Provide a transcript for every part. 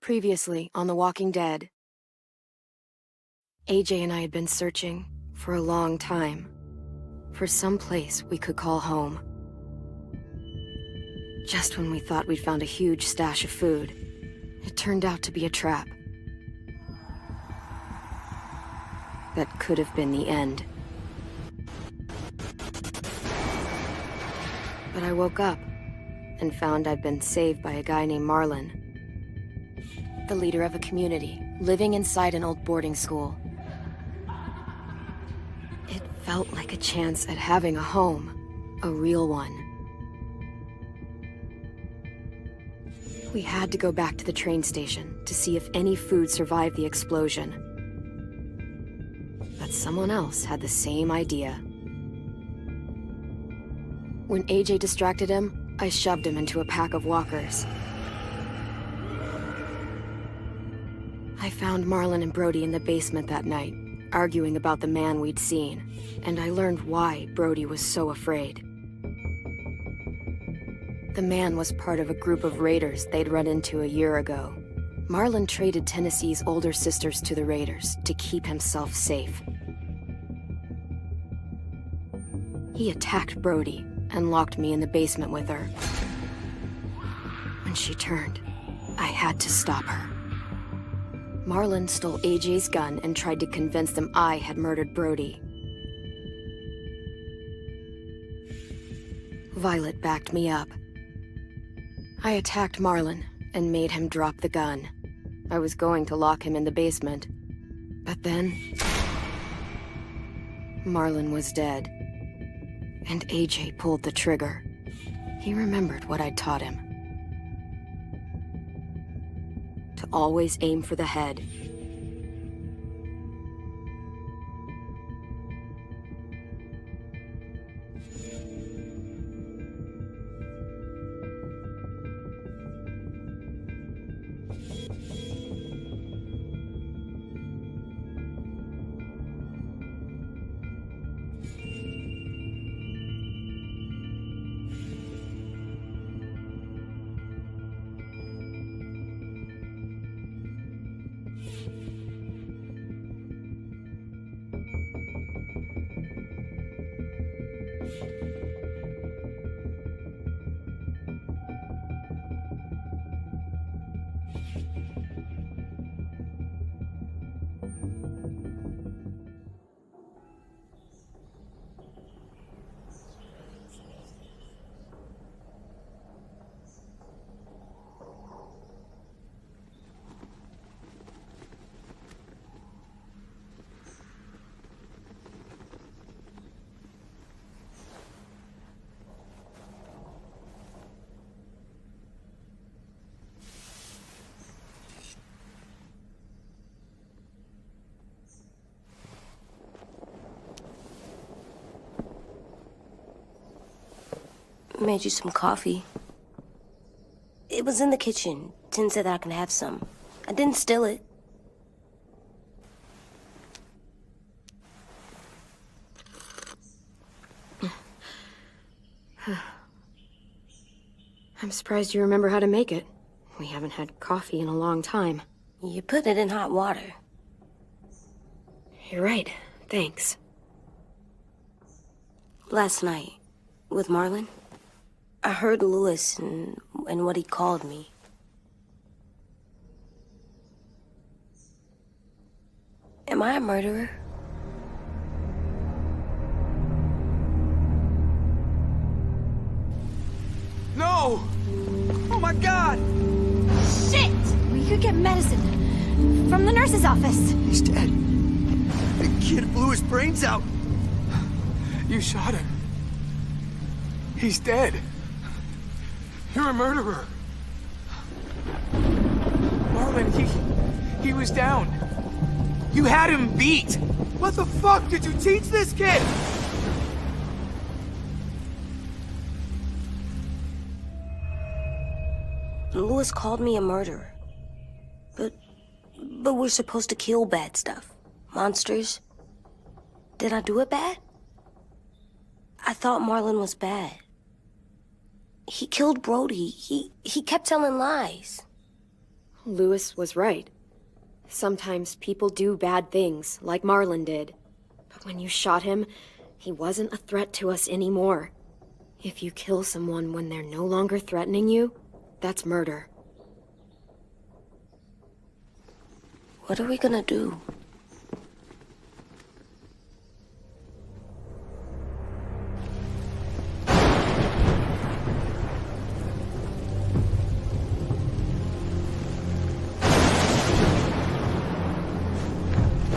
Previously on The Walking Dead, AJ and I had been searching for a long time for some place we could call home. Just when we thought we'd found a huge stash of food, it turned out to be a trap. That could have been the end. But I woke up and found I'd been saved by a guy named Marlon, the leader of a community living inside an old boarding school. It felt like a chance at having a home, a real one. We had to go back to the train station to see if any food survived the explosion. But someone else had the same idea. When AJ distracted him, I shoved him into a pack of walkers. I found Marlon and Brody in the basement that night, arguing about the man we'd seen, and I learned why Brody was so afraid. The man was part of a group of raiders they'd run into a year ago. Marlon traded Tennessee's older sisters to the raiders to keep himself safe. He attacked Brody and locked me in the basement with her. When she turned, I had to stop her. Marlon stole AJ's gun and tried to convince them I had murdered Brody. Violet backed me up. I attacked Marlon and made him drop the gun. I was going to lock him in the basement, but then Marlon was dead, and AJ pulled the trigger. He remembered what I'd taught him. To always aim for the head. Made you some coffee. It was in the kitchen. Tin said that I can have some. I didn't steal it. I'm surprised you remember how to make it. We haven't had coffee in a long time. You put it in hot water. You're right. Thanks. Last night, with Marlon, I heard Lewis and what he called me. Am I a murderer? No! Oh my God! Shit! We could get medicine from the nurse's office. He's dead. The kid blew his brains out. You shot him. He's dead. You're a murderer. Marlon, he was down. You had him beat. What the fuck did you teach this kid? Lewis called me a murderer. But we're supposed to kill bad stuff. Monsters. Did I do it bad? I thought Marlon was bad. He killed Brody. He kept telling lies. Lewis was right. Sometimes people do bad things, like Marlon did. But when you shot him, he wasn't a threat to us anymore. If you kill someone when they're no longer threatening you, that's murder. What are we gonna do?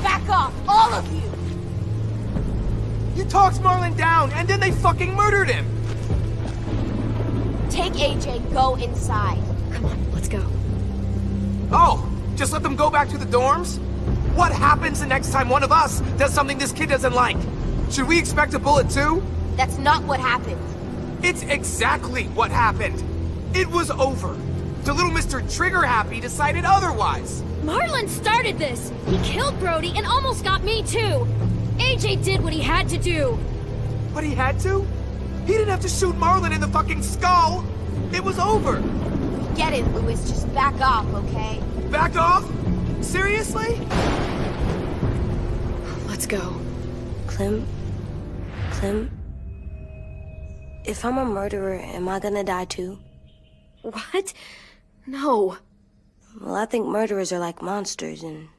Back off, all of you! You talked Marlon down, and then they fucking murdered him! Take AJ, go inside. Come on, let's go. Oh, just let them go back to the dorms? What happens the next time one of us does something this kid doesn't like? Should we expect a bullet too? That's not what happened. It's exactly what happened. It was over. The little Mr. Trigger Happy decided otherwise. Marlon started this! He killed Brody and almost got me too! AJ did what he had to do! But he had to? He didn't have to shoot Marlon in the fucking skull! It was over! Get it, Lewis. Just back off, okay? Back off? Seriously? Let's go. Clem? If I'm a murderer, am I gonna die too? What? No. Well, I think murderers are like monsters, and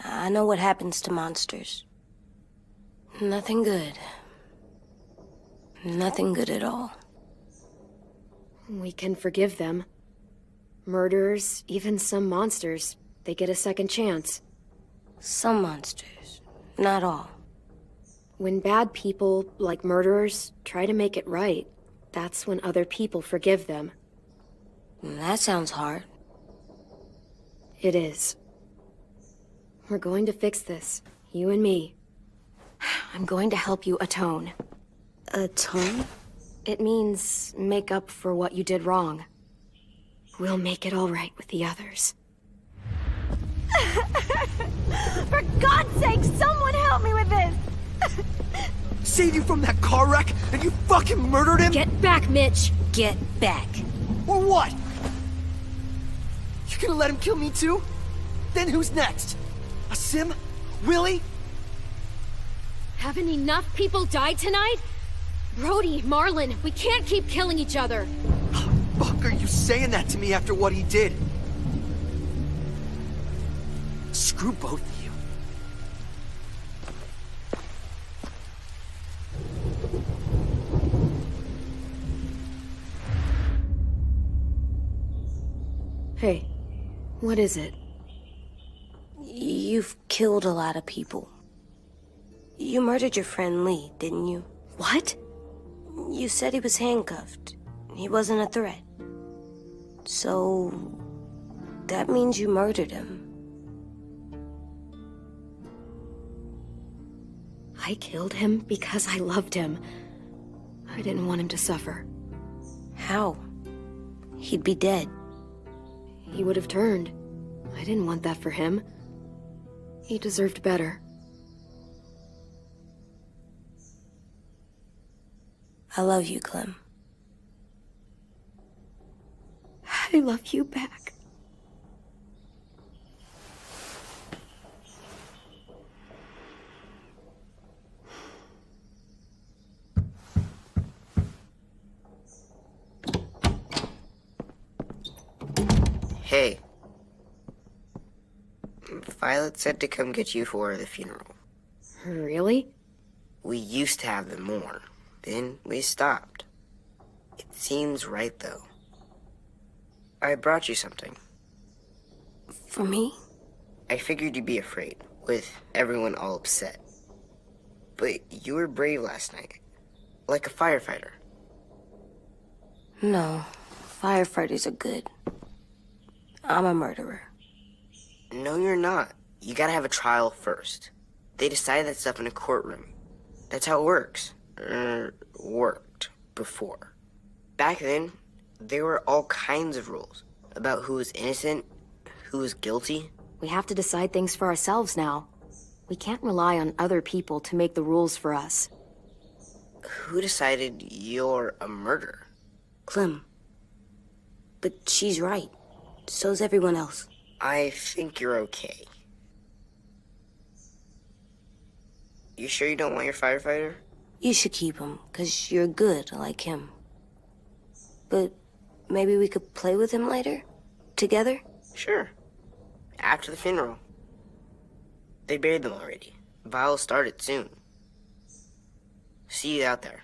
I know what happens to monsters. Nothing good. Nothing good at all. We can forgive them. Murderers, even some monsters, they get a second chance. Some monsters, not all. When bad people, like murderers, try to make it right, that's when other people forgive them. That sounds hard. It is. We're going to fix this, you and me. I'm going to help you atone. Atone? It means make up for what you did wrong. We'll make it all right with the others. For God's sake, someone help me with this! Saved you from that car wreck, and you fucking murdered him? Get back, Mitch! Get back. Or what? You gonna let him kill me too? Then who's next? A Sim? Willie? Haven't enough people died tonight? Brody, Marlon, we can't keep killing each other. Fuck are you saying that to me after what he did? Screw both of you. Hey, what is it? You've killed a lot of people. You murdered your friend Lee, didn't you? What? You said he was handcuffed. He wasn't a threat. So, that means you murdered him. I killed him because I loved him. I didn't want him to suffer. How? He'd be dead. He would have turned. I didn't want that for him. He deserved better. I love you, Clem. I love you back. Hey. Violet said to come get you for the funeral. Really? We used to have them more. Then we stopped. It seems right, though. I brought you something. For me? I figured you'd be afraid, with everyone all upset. But you were brave last night. Like a firefighter. No. Firefighters are good. I'm a murderer. No, you're not. You gotta have a trial first. They decide that stuff in a courtroom. That's how it works. Worked before. Back then, there were all kinds of rules about who was innocent, who was guilty. We have to decide things for ourselves now. We can't rely on other people to make the rules for us. Who decided you're a murderer? Clem. But she's right. So's everyone else. I think you're okay. You sure you don't want your firefighter? You should keep him, 'cause you're good like him. But maybe we could play with him later? Together? Sure. After the funeral. They buried them already. Vile'll start it soon. See you out there.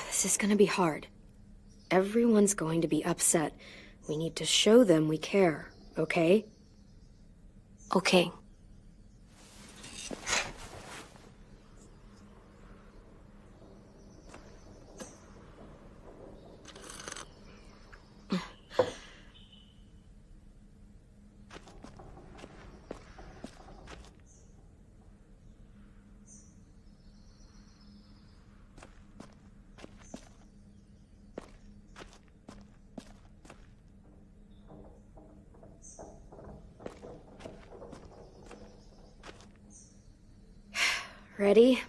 This is gonna be hard. Everyone's going to be upset. We need to show them we care, okay? Okay. Ready?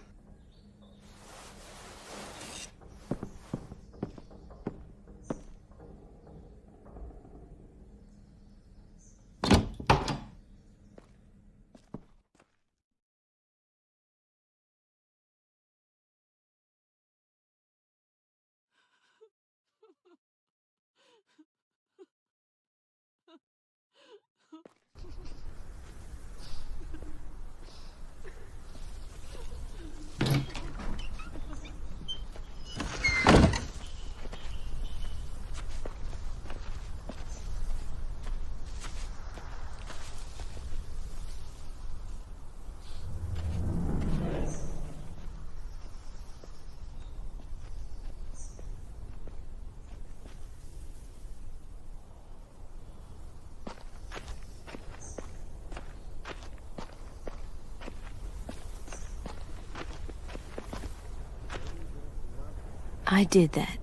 I did that.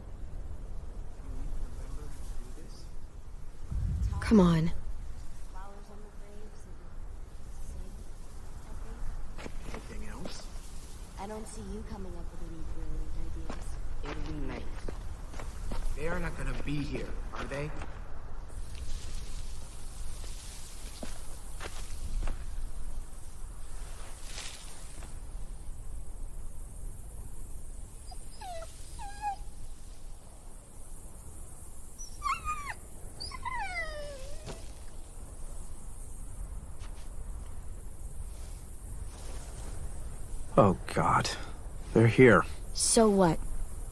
Come on. Anything else? I don't see you coming up with any brilliant ideas. It'll be nice. They're not gonna be here, are they? Oh, God. They're here. So what?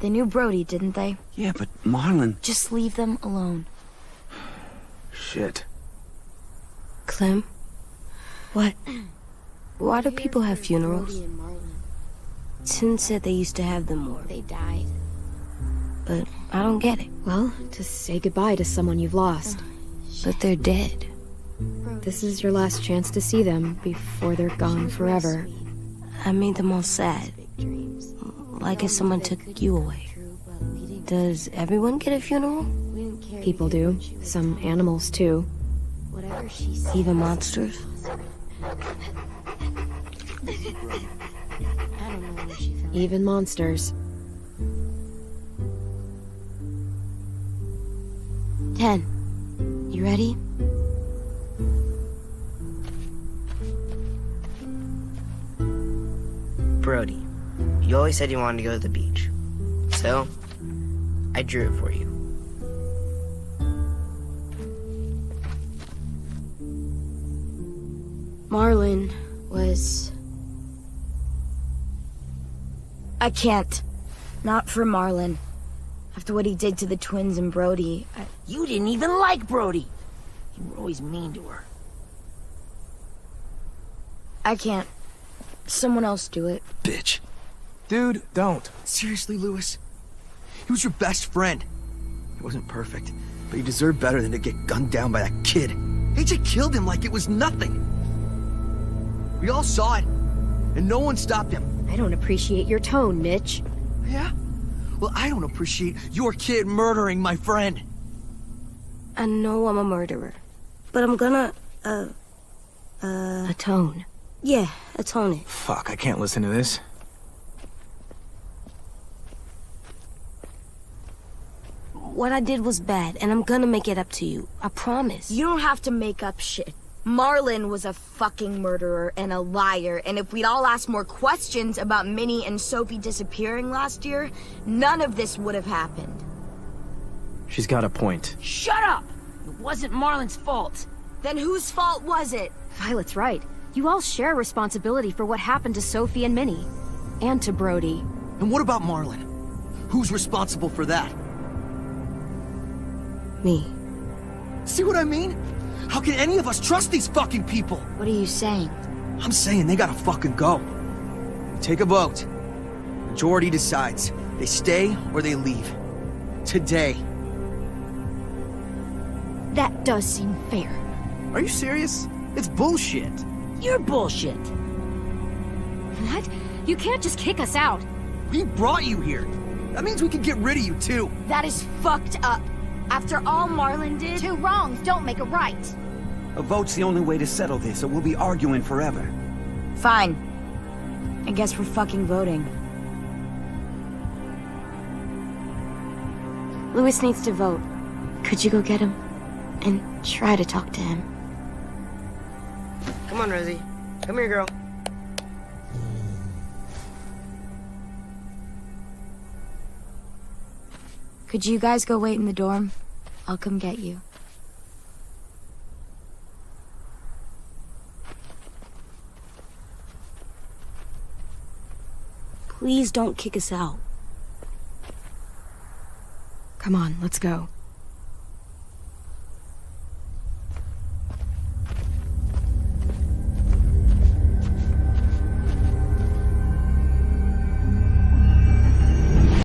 They knew Brody, didn't they? Yeah, but Marlon... Just leave them alone. Shit. Clem? What? Why do people have funerals? Tin said they used to have them more. They died. But I don't get it. Well, to say goodbye to someone you've lost. But they're dead. This is your last chance to see them before they're gone forever. I made them all sad. Like if someone took you away. Does everyone get a funeral? People do. Some animals, too. Even monsters? Even monsters. 10. You ready? Brody, you always said you wanted to go to the beach. So, I drew it for you. Marlon was... I can't. Not for Marlon. After what he did to the twins and Brody, You didn't even like Brody. You were always mean to her. I can't. Someone else do it. Bitch. Dude, don't. Seriously, Lewis? He was your best friend. He wasn't perfect, but he deserved better than to get gunned down by that kid. AJ killed him like it was nothing. We all saw it, and no one stopped him. I don't appreciate your tone, Mitch. Yeah? Well, I don't appreciate your kid murdering my friend. I know I'm a murderer. But I'm gonna, Atone. yeah, atone it. Fuck, I can't listen to this. what I did was bad, and I'm gonna make it up to you. I promise. You don't have to make up shit. Marlon was a fucking murderer and a liar, and if we'd all asked more questions about Minnie and Sophie disappearing last year, none of this would have happened. She's got a point. Shut up! It wasn't Marlon's fault. Then whose fault was it? Violet's right. You all share responsibility for what happened to Sophie and Minnie. And to Brody. And what about Marlon? Who's responsible for that? Me. See what I mean? How can any of us trust these fucking people? What are you saying? I'm saying they gotta fucking go. Take a vote. Majority decides. They stay or they leave. Today. That does seem fair. Are you serious? It's bullshit. You're bullshit. What? You can't just kick us out. We brought you here. That means we can get rid of you too. That is fucked up. After all Marlon did... Two wrongs don't make a right. A vote's the only way to settle this, or we'll be arguing forever. Fine. I guess we're fucking voting. Louis needs to vote. Could you go get him? And try to talk to him. Come on, Rosie. Come here, girl. Could you guys go wait in the dorm? I'll come get you. Please don't kick us out. Come on, let's go.